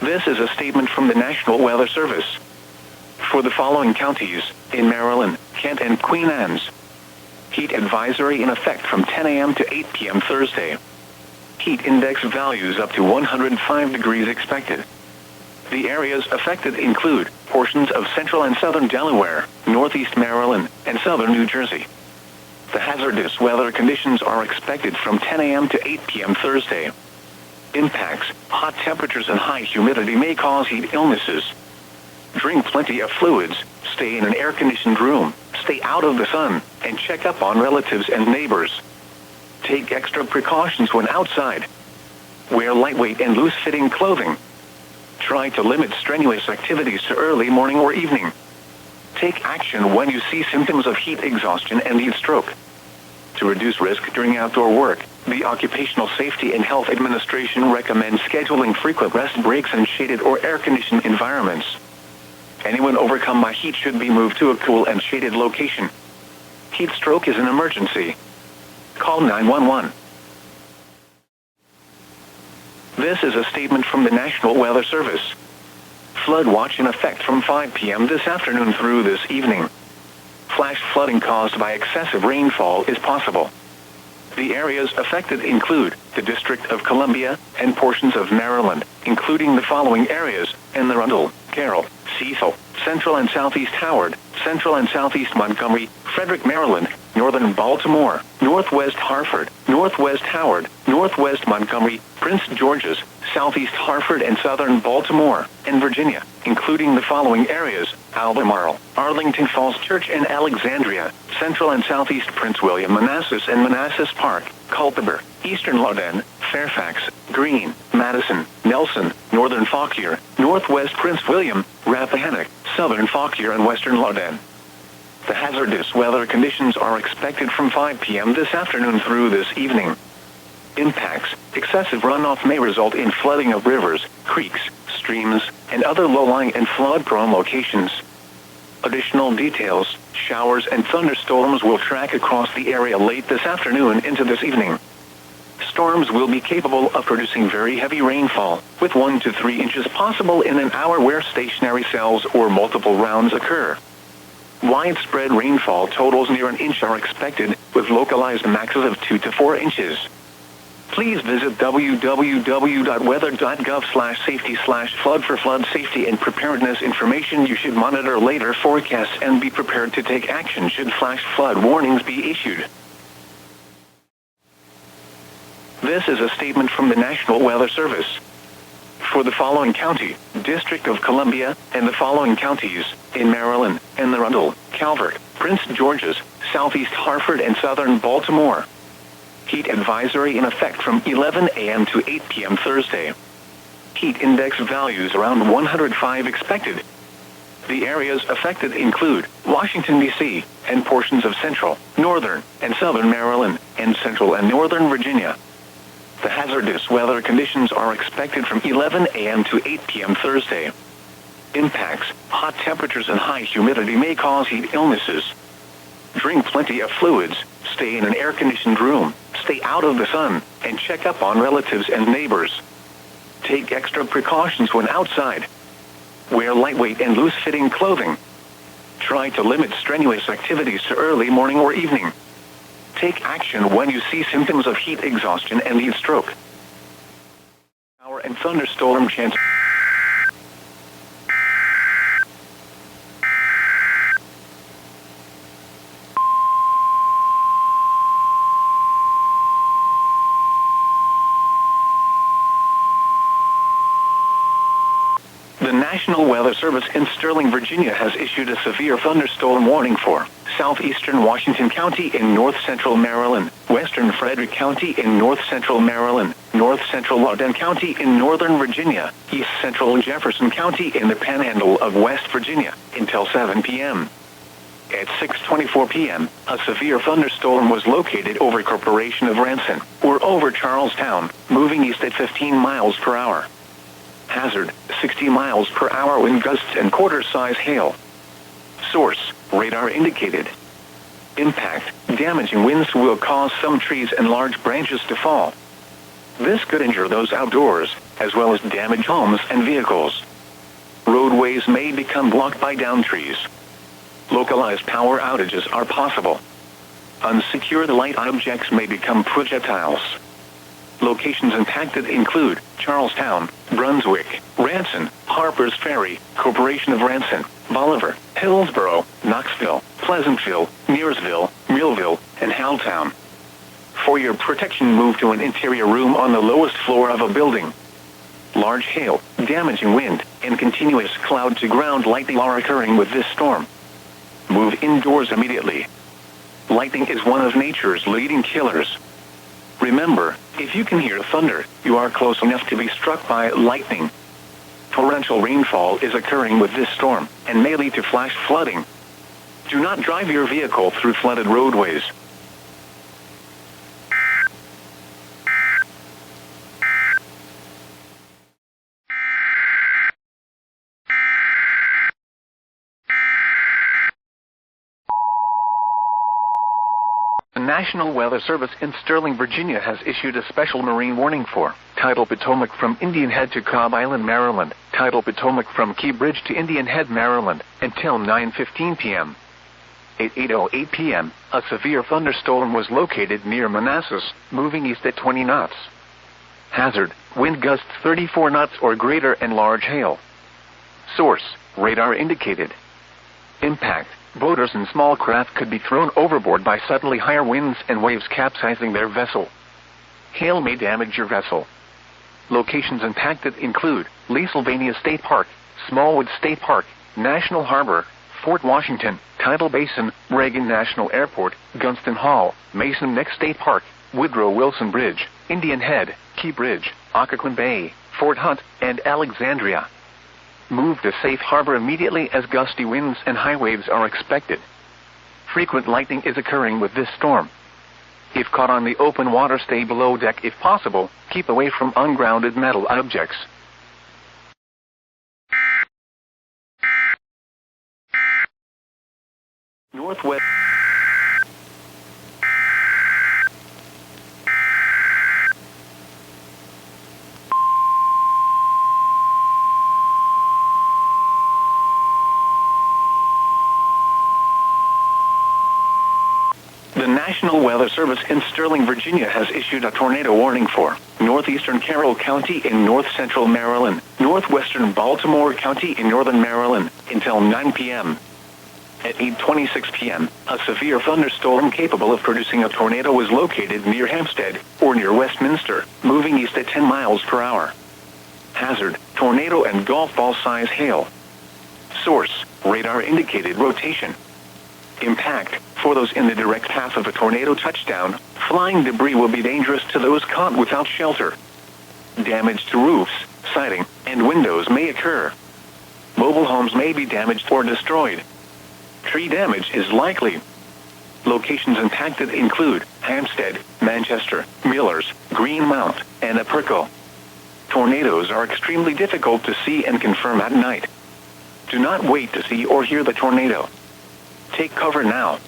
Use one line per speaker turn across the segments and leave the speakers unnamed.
This is a statement from the National Weather Service. For the following counties, in Maryland, Kent and Queen Anne's. Heat advisory in effect from 10 a.m. to 8 p.m. Thursday. Heat index values up to 105 degrees expected. The areas affected include portions of central and southern Delaware, northeast Maryland, and southern New Jersey. The hazardous weather conditions are expected from 10 a.m. to 8 p.m. Thursday. Impacts: hot temperatures and high humidity may cause heat illnesses. Drink plenty of fluids, stay in an air-conditioned room, stay out of the sun, and check up on relatives and neighbors. Take extra precautions when outside. Wear lightweight and loose-fitting clothing. Try to limit strenuous activities to early morning or evening. Take action when you see symptoms of heat exhaustion and heat stroke. To reduce risk during outdoor work, the Occupational Safety and Health Administration recommends scheduling frequent rest breaks in shaded or air-conditioned environments. Anyone overcome by heat should be moved to a cool and shaded location. Heat stroke is an emergency. Call 911. This is a statement from the National Weather Service. Flood watch in effect from 5 p.m. this afternoon through this evening. Flash flooding caused by excessive rainfall is possible. The areas affected include the District of Columbia and portions of Maryland, including the following areas: Anne Arundel, Carroll, Cecil, Central and Southeast Howard, Central and Southeast Montgomery, Frederick, Maryland, Northern Baltimore, Northwest Hartford, Northwest Howard, Northwest Montgomery, Prince George's, Southeast Hartford and Southern Baltimore, and Virginia, including the following areas: Albemarle, Arlington Falls Church and Alexandria, Central and Southeast Prince William, Manassas and Manassas Park, Culpeper, Eastern Loudoun, Fairfax, Greene, Madison, Nelson, Northern Fauquier, Northwest Prince William, Rappahannock, Southern Fauquier and Western Loudoun. The hazardous weather conditions are expected from 5 p.m. this afternoon through this evening. Impacts: excessive runoff may result in flooding of rivers, creeks, streams, and other low-lying and flood-prone locations. Additional details: showers and thunderstorms will track across the area late this afternoon into this evening. Storms will be capable of producing very heavy rainfall, with 1 to 3 inches possible in an hour where stationary cells or multiple rounds occur. Widespread rainfall totals near an inch are expected, with localized maxes of 2 to 4 inches. Please visit www.weather.gov/safety/flood for flood safety and preparedness information. You should monitor later forecasts and be prepared to take action should flash flood warnings be issued. This is a statement from the National Weather Service. For the following county, District of Columbia, and the following counties, in Maryland, Anne Arundel, Calvert, Prince George's, Southeast Hartford and Southern Baltimore. Heat advisory in effect from 11 a.m. to 8 p.m. Thursday. Heat index values around 105 expected. The areas affected include Washington, D.C., and portions of central, northern, and southern Maryland, and central and northern Virginia. The hazardous weather conditions are expected from 11 a.m. to 8 p.m. Thursday. Impacts: hot temperatures and high humidity may cause heat illnesses. Drink plenty of fluids, stay in an air-conditioned room, stay out of the sun, and check up on relatives and neighbors. Take extra precautions when outside. Wear lightweight and loose-fitting clothing. Try to limit strenuous activities to early morning or evening. Take action when you see symptoms of heat exhaustion and heat stroke. Shower and thunderstorm chance. The National Weather Service in Sterling, Virginia has issued a severe thunderstorm warning for southeastern Washington County in north-central Maryland, western Frederick County in north-central Maryland, north-central Loudoun County in northern Virginia, east-central Jefferson County in the panhandle of West Virginia, until 7 p.m. At 6:24 p.m., a severe thunderstorm was located over Corporation of Ranson, or over Charlestown, moving east at 15 miles per hour. Hazard: 60 miles per hour wind gusts and quarter-size hail. Source: radar indicated. Impact: damaging winds will cause some trees and large branches to fall. This could injure those outdoors, as well as damage homes and vehicles. Roadways may become blocked by downed trees. Localized power outages are possible. Unsecured light objects may become projectiles. Locations impacted include Charlestown, Brunswick, Ranson, Harpers Ferry, Corporation of Ranson, Bolivar, Hillsborough, Knoxville, Pleasantville, Nearsville, Millville, and Howelltown. For your protection, move to an interior room on the lowest floor of a building. Large hail, damaging wind, and continuous cloud-to-ground lightning are occurring with this storm. Move indoors immediately. Lightning is one of nature's leading killers. Remember, if you can hear thunder, you are close enough to be struck by lightning. Torrential rainfall is occurring with this storm, and may lead to flash flooding. Do not drive your vehicle through flooded roadways. The National Weather Service in Sterling, Virginia has issued a special marine warning for Tidal Potomac from Indian Head to Cobb Island, Maryland, Tidal Potomac from Key Bridge to Indian Head, Maryland, until 9:15 p.m. At 8:08 p.m., a severe thunderstorm was located near Manassas, moving east at 20 knots. Hazard, wind gusts 34 knots or greater and large hail. Source, radar indicated. Impact, boaters and small craft could be thrown overboard by suddenly higher winds and waves capsizing their vessel. Hail may damage your vessel. Locations impacted include Leesylvania State Park, Smallwood State Park, National Harbor, Fort Washington, Tidal Basin, Reagan National Airport, Gunston Hall, Mason Neck State Park, Woodrow Wilson Bridge, Indian Head, Key Bridge, Occoquan Bay, Fort Hunt, and Alexandria. Move to safe harbor immediately as gusty winds and high waves are expected. Frequent lightning is occurring with this storm. If caught on the open water, stay below deck if possible. Keep away from ungrounded metal objects. Northwest. The National Weather Service in Sterling, Virginia has issued a tornado warning for northeastern Carroll County in north-central Maryland, northwestern Baltimore County in northern Maryland, until 9 p.m. At 8:26 p.m., a severe thunderstorm capable of producing a tornado was located near Hampstead, or near Westminster, moving east at 10 miles per hour. Hazard, tornado and golf ball size hail. Source, radar indicated rotation. Impact, for those in the direct path of a tornado touchdown, flying debris will be dangerous to those caught without shelter. Damage to roofs, siding, and windows may occur. Mobile homes may be damaged or destroyed. Tree damage is likely. Locations impacted include Hampstead, Manchester, Millers, Greenmount, and Apirco. Tornadoes are extremely difficult to see and confirm at night. Do not wait to see or hear the tornado. Take cover now.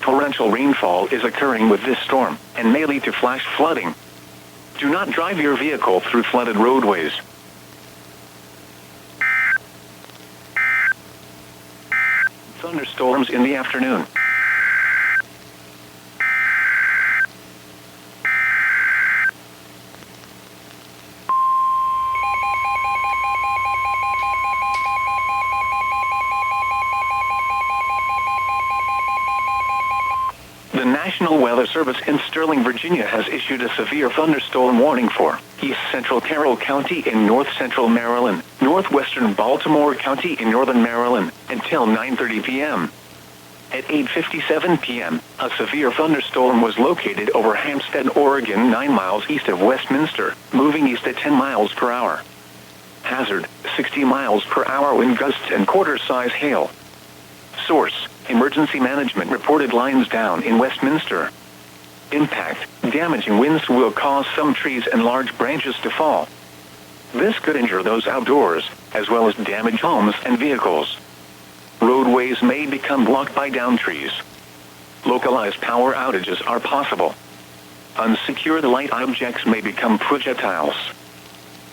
Torrential rainfall is occurring with this storm, and may lead to flash flooding. Do not drive your vehicle through flooded roadways. Thunderstorms in the afternoon. The National Weather Service in Sterling, Virginia has issued a severe thunderstorm warning for east central Carroll County in north central Maryland, northwestern Baltimore County in northern Maryland, until 9:30 p.m. At 8:57 p.m., a severe thunderstorm was located over Hampstead, Oregon, 9 miles east of Westminster, moving east at 10 miles per hour. Hazard, 60 miles per hour wind gusts and quarter-size hail. Source, Emergency Management reported lines down in Westminster. Impact, damaging winds will cause some trees and large branches to fall. This could injure those outdoors, as well as damage homes and vehicles. Roadways may become blocked by downed trees. Localized power outages are possible. Unsecured light objects may become projectiles.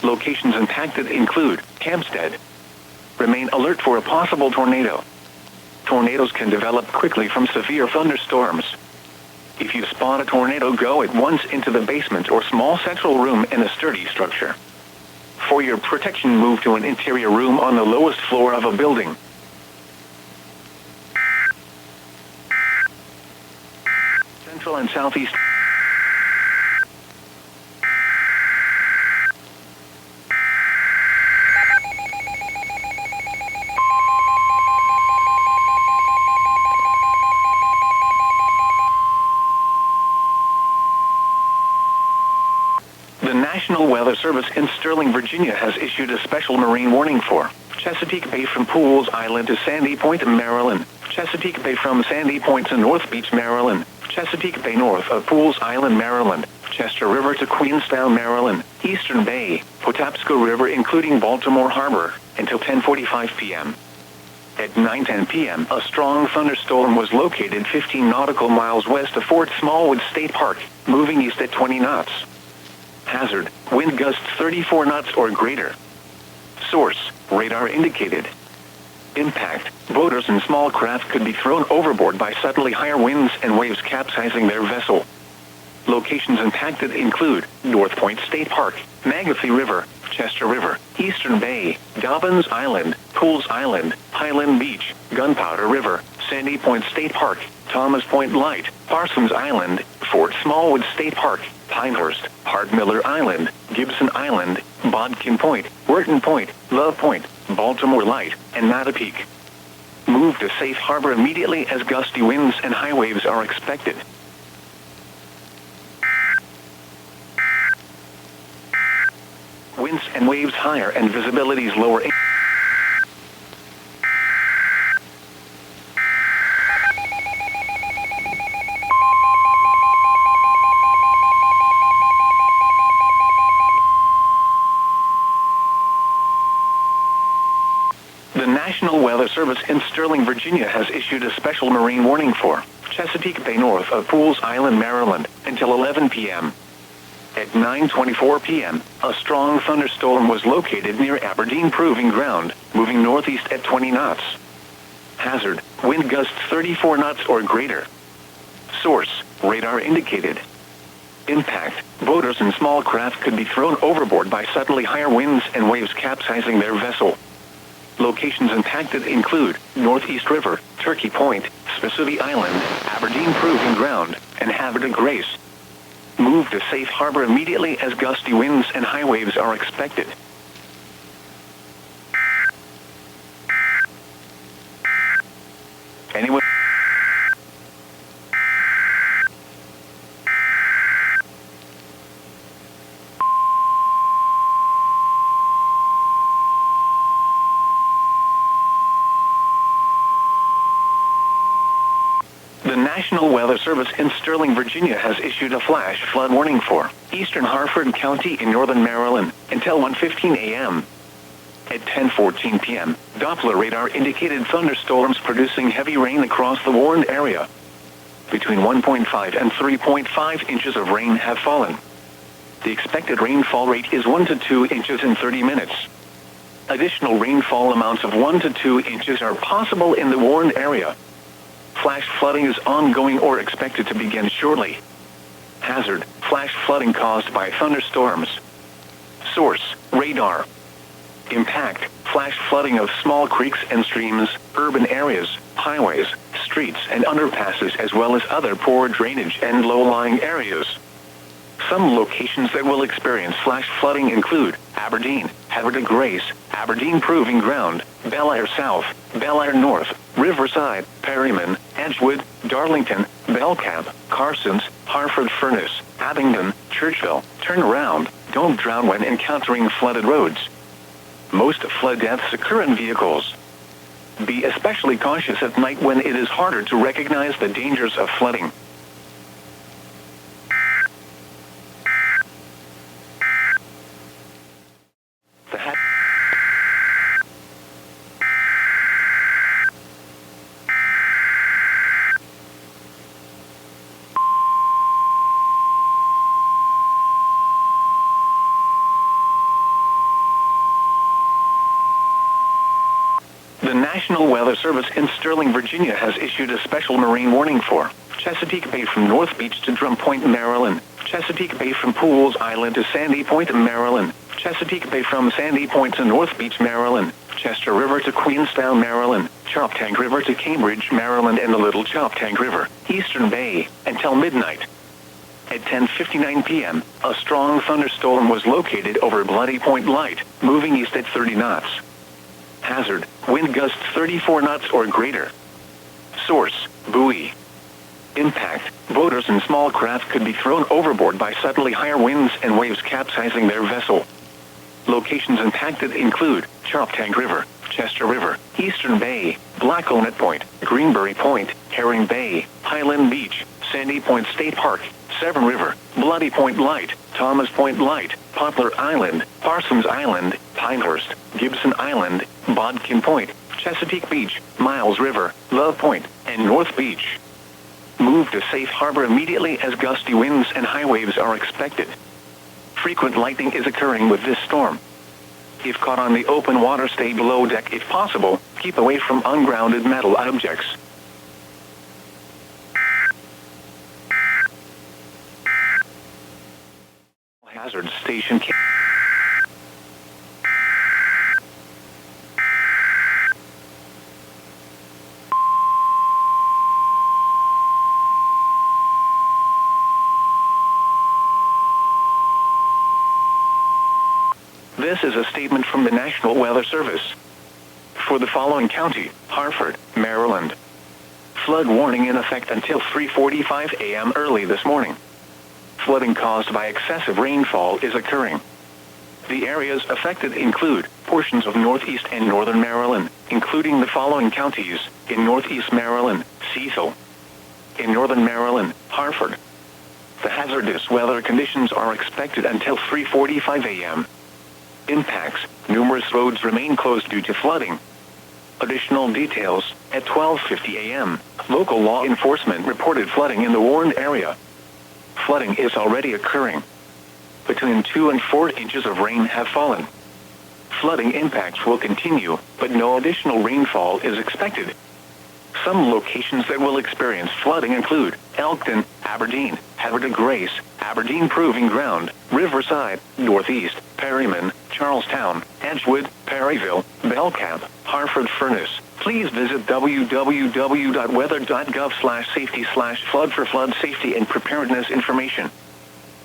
Locations impacted include Hampstead. Remain alert for a possible tornado. Tornadoes can develop quickly from severe thunderstorms. If you spot a tornado, go at once into the basement or small central room in a sturdy structure. For your protection, move to an interior room on the lowest floor of a building. Central and southeast. The National Weather Service in Sterling, Virginia has issued a special marine warning for Chesapeake Bay from Pools Island to Sandy Point, Maryland, Chesapeake Bay from Sandy Point to North Beach, Maryland, Chesapeake Bay north of Pools Island, Maryland, Chester River to Queenstown, Maryland, Eastern Bay, Patapsco River including Baltimore Harbor, until 10:45 p.m. At 9:10 p.m., a strong thunderstorm was located 15 nautical miles west of Fort Smallwood State Park, moving east at 20 knots. Hazard, wind gusts 34 knots or greater. Source, radar indicated. Impact, boaters and small craft could be thrown overboard by subtly higher winds and waves capsizing their vessel. Locations impacted include North Point State Park, Magothy River, Chester River, Eastern Bay, Dobbins Island, Pools Island, Highland Beach, Gunpowder River, Sandy Point State Park, Thomas Point Light, Parsons Island, Fort Smallwood State Park, Pinehurst, Hardmiller Island, Gibson Island, Bodkin Point, Wharton Point, Love Point, Baltimore Light, and Mattapique. Move to safe harbor immediately as gusty winds and high waves are expected. Winds and waves higher and visibilities lower. The National Weather Service in Sterling, Virginia has issued a special marine warning for Chesapeake Bay north of Pools Island, Maryland, until 11 p.m. At 9:24 p.m., a strong thunderstorm was located near Aberdeen Proving Ground, moving northeast at 20 knots. Hazard, wind gusts 34 knots or greater. Source, radar indicated. Impact, boaters and small craft could be thrown overboard by subtly higher winds and waves capsizing their vessel. Locations impacted include Northeast River, Turkey Point, Spessooty Island, Aberdeen Proving Ground, and Havre de Grace. Move to safe harbor immediately as gusty winds and high waves are expected. Anyone? The National Weather Service in Sterling, Virginia has issued a flash flood warning for eastern Harford County in northern Maryland until 1:15 a.m. At 10:14 p.m., Doppler radar indicated thunderstorms producing heavy rain across the warned area. Between 1.5 and 3.5 inches of rain have fallen. The expected rainfall rate is 1 to 2 inches in 30 minutes. Additional rainfall amounts of 1 to 2 inches are possible in the warned area. Flash flooding is ongoing or expected to begin shortly. Hazard, flash flooding caused by thunderstorms. Source, radar. Impact, flash flooding of small creeks and streams, urban areas, highways, streets and underpasses as well as other poor drainage and low-lying areas. Some locations that will experience flash flooding include Aberdeen, Havre de Grace, Aberdeen Proving Ground, Bel Air South, Bel Air North, Riverside, Perryman, Edgewood, Darlington, Belcamp, Carsons, Harford Furnace, Abingdon, Churchville. Turn around, don't drown when encountering flooded roads. Most flood deaths occur in vehicles. Be especially cautious at night when it is harder to recognize the dangers of flooding. National Weather Service in Sterling, Virginia has issued a special marine warning for Chesapeake Bay from North Beach to Drum Point, Maryland, Chesapeake Bay from Pools Island to Sandy Point, Maryland, Chesapeake Bay from Sandy Point to North Beach, Maryland, Chester River to Queenstown, Maryland, Choptank River to Cambridge, Maryland, and the Little Choptank River, Eastern Bay, until midnight. At 10:59 p.m., a strong thunderstorm was located over Bloody Point Light, moving east at 30 knots. Hazard, wind gusts 34 knots or greater. Source, buoy. Impact, boaters and small craft could be thrown overboard by subtly higher winds and waves capsizing their vessel. Locations impacted include Choptank River, Chester River, Eastern Bay, Blackownet Point, Greenberry Point, Herring Bay, Highland Beach, Sandy Point State Park, Severn River, Bloody Point Light, Thomas Point Light, Poplar Island, Parsons Island, Pinehurst, Gibson Island, Bodkin Point, Chesapeake Beach, Miles River, Love Point, and North Beach. Move to safe harbor immediately as gusty winds and high waves are expected. Frequent lightning is occurring with this storm. If caught on the open water, stay below deck if possible. Keep away from ungrounded metal objects. Hazard station. This is a statement from the National Weather Service. For the following county, Hartford, Maryland. Flood warning in effect until 3:45 a.m. early this morning. Flooding caused by excessive rainfall is occurring. The areas affected include portions of northeast and northern Maryland, including the following counties: in northeast Maryland, Cecil; in northern Maryland, Hartford. The hazardous weather conditions are expected until 3:45 a.m. Impacts: numerous roads remain closed due to flooding. Additional details: at 12:50 a.m., local law enforcement reported flooding in the warned area. Flooding is already occurring. Between 2 and 4 inches of rain have fallen. Flooding impacts will continue, but no additional rainfall is expected. Some locations that will experience flooding include Elkton, Aberdeen, Havre de Grace, Aberdeen Proving Ground, Riverside, Northeast, Perryman, Charlestown, Edgewood, Perryville, Belcamp, Hartford Furnace. Please visit www.weather.gov/safety/flood for flood safety and preparedness information.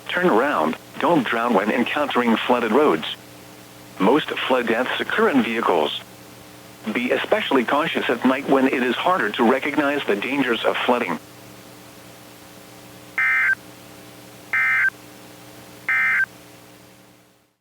Turn around. Don't drown when encountering flooded roads. Most flood deaths occur in vehicles. Be especially cautious at night when it is harder to recognize the dangers of flooding.